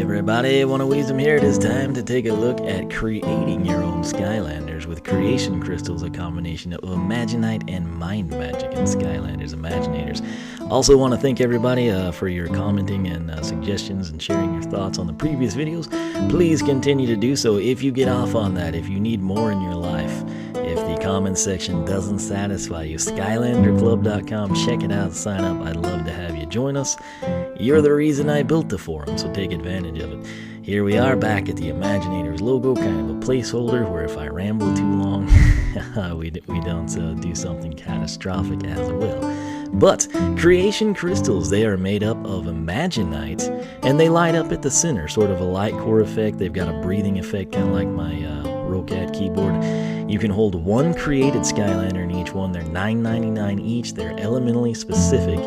everybody, One of Wiisdom here. It is time to take a look at creating your own Skylanders with creation crystals, a combination of Imaginite and Mind Magic in Skylanders Imaginators. Also want to thank everybody for your commenting and suggestions and sharing your thoughts on the previous videos. Please continue to do so. If you get off on that, if you need more in your life, if the comments section doesn't satisfy you, SkylanderClub.com, check it out, sign up. I'd love to have you join us. You're the reason I built the forum, so take advantage of it. Here we are back at the Imaginators logo, kind of a placeholder where if I ramble too long, we don't do something catastrophic as well. But creation crystals, they are made up of Imaginite, and they light up at the center, sort of a light core effect. They've got a breathing effect, kind of like my Rocat keyboard. You can hold one created Skylander in each one. They're $9.99 each. They're elementally specific,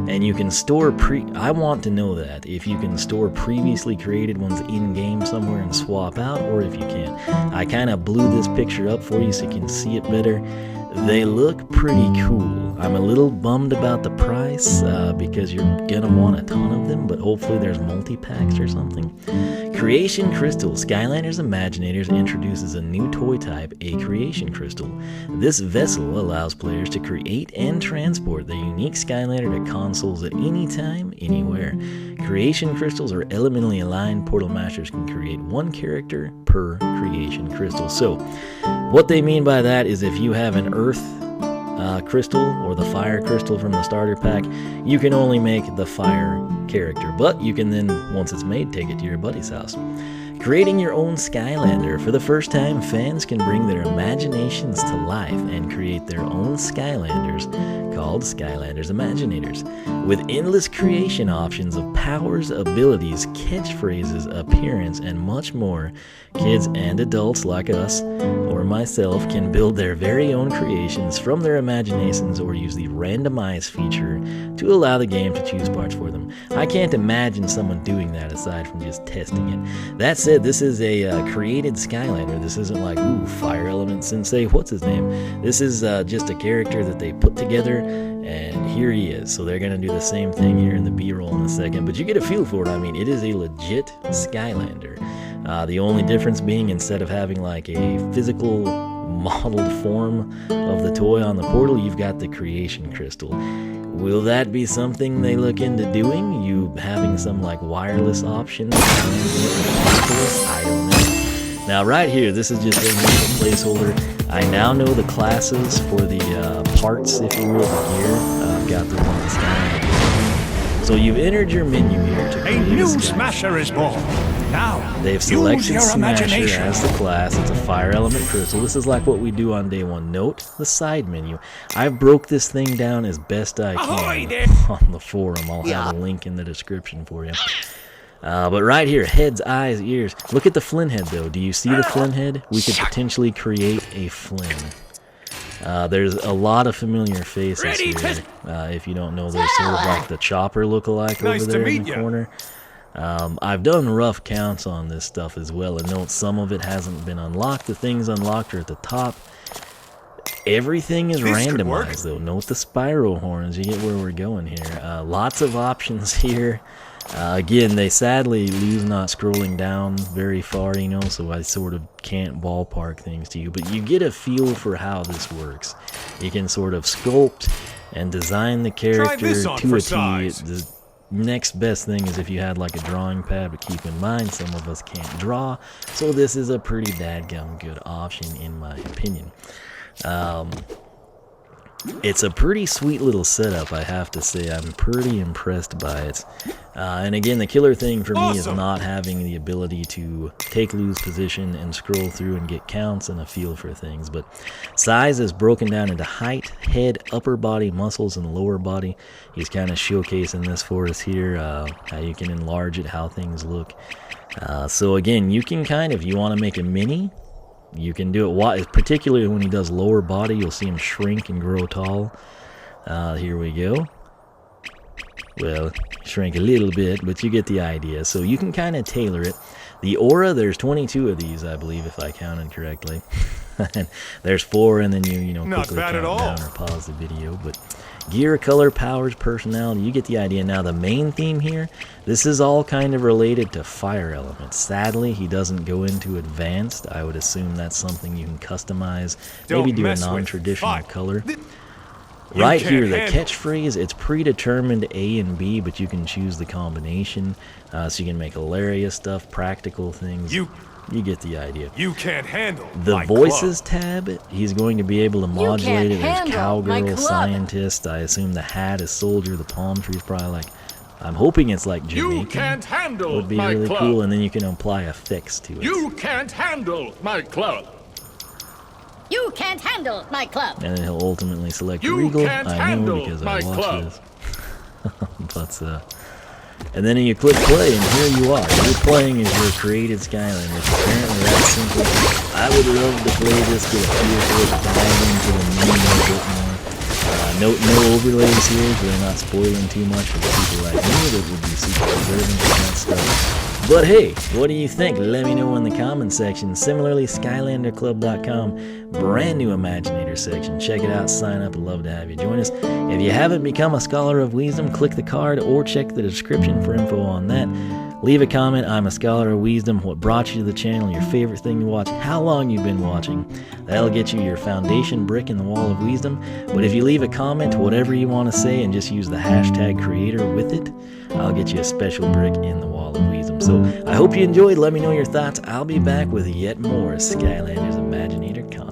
and you can store I want to know that if you can store previously created ones in-game somewhere and swap out, or if you can't. I kind of blew this picture up for you so you can see it better. They look pretty cool. I'm a little bummed about the price because you're gonna want a ton of them, but hopefully there's multi-packs or something. Creation Crystals. Skylanders Imaginators introduces a new toy type, a Creation Crystal. This vessel allows players to create and transport their unique Skylander to consoles at any time, anywhere. Creation Crystals are elementally aligned. Portal Masters can create one character per Creation Crystal. So, what they mean by that is if you have an Earth crystal or the fire crystal from the starter pack, you can only make the fire character, but you can then, once it's made, take it to your buddy's house. Creating your own Skylander. For the first time, fans can bring their imaginations to life and create their own Skylanders called Skylanders Imaginators. With endless creation options of powers, abilities, catchphrases, appearance, and much more, kids and adults like us or myself can build their very own creations from their imaginations or use the randomize feature to allow the game to choose parts for them. I can't imagine someone doing that aside from just testing it. That said, this is a created Skylander. This isn't like, ooh, Fire Element Sensei, what's his name? This is just a character that they put together, and here he is. So they're going to do the same thing here in the B-roll in a second, but you get a feel for it. I mean, it is a legit Skylander. The only difference being, instead of having like a physical modeled form of the toy on the portal, you've got the creation crystal. Will that be something they look into doing? You having some like wireless option? I don't know. Now right here, this is just a placeholder. I now know the classes for the parts, if you will, the gear. I've got the one Skylander. So you've entered your menu here to create a new Smasher is born. Now, they've selected Smasher as the class. It's a fire element crystal. This is like what we do on day one. Note the side menu. I broke this thing down as best I can on the forum. I'll have a link in the description for you. But right here, heads, eyes, ears. Look at the Flynn head, though. Do you see the Flynn head? We could potentially create a Flynn. There's a lot of familiar faces here. If you don't know, there's sort of like the Chopper look-alike over there in the corner. I've done rough counts on this stuff as well, and note some of it hasn't been unlocked. The things unlocked are at the top. Everything is randomized, though. Note the spiral horns. You get where we're going here. Lots of options here. Again, they sadly lose not scrolling down very far, you know, so I sort of can't ballpark things to you, but you get a feel for how this works. You can sort of sculpt and design the character to a T. The next best thing is if you had like a drawing pad, but keep in mind some of us can't draw, so this is a pretty dadgum good option in my opinion. It's a pretty sweet little setup, I have to say. I'm pretty impressed by it. And again, the killer thing for me is not having the ability to take loose position and scroll through and get counts and a feel for things. But size is broken down into height, head, upper body, muscles, and lower body. He's kind of showcasing this for us here, how you can enlarge it, how things look. So again, you can kind of, you want to make a mini, you can do it, particularly when he does lower body, you'll see him shrink and grow tall. Here we go. Well, shrink a little bit, but you get the idea. So you can kind of tailor it. The aura, there's 22 of these, I believe, if I counted correctly. There's 4, and then you know, quickly count down or pause the video. But Gear, color, powers, personality, you get the idea. Now the main theme here, this is all kind of related to fire elements. Sadly, he doesn't go into advanced. I would assume that's something you can customize, maybe do a non-traditional color. Right here, the catchphrase, it's predetermined A and B, but you can choose the combination. So you can make hilarious stuff, practical things. You get the idea. You can't handle the voices tab. He's going to be able to modulate it as cowgirl, scientist. I assume the hat is soldier. The palm tree is probably like, I'm hoping it's like Jamaican. You can't handle would be my really club. cool, and then you can apply effects to it. You can't handle my club. You can't handle my club. And then he'll ultimately select You Regal. can't I know handle because my I watched club. this. But and then you click play, and here you are. You're playing as your created Skylander. It's apparently that simple. I would love to play this, get a feel for it, dive into the menu a bit more. No overlays here, so they're not spoiling too much for the people like me that would be super observant of that stuff. But hey, what do you think? Let me know in the comments section. Similarly, SkylanderClub.com, brand new Imaginator section. Check it out, sign up, I'd love to have you join us. If you haven't become a Scholar of Wiisdom, click the card or check the description for info on that. Leave a comment, I'm a Scholar of Wiisdom, what brought you to the channel, your favorite thing to watch, how long you've been watching. That'll get you your foundation brick in the wall of wisdom. But if you leave a comment, whatever you want to say, and just use the hashtag creator with it, I'll get you a special brick in the wall of wisdom. So I hope you enjoyed. Let me know your thoughts. I'll be back with yet more Skylanders Imaginator content.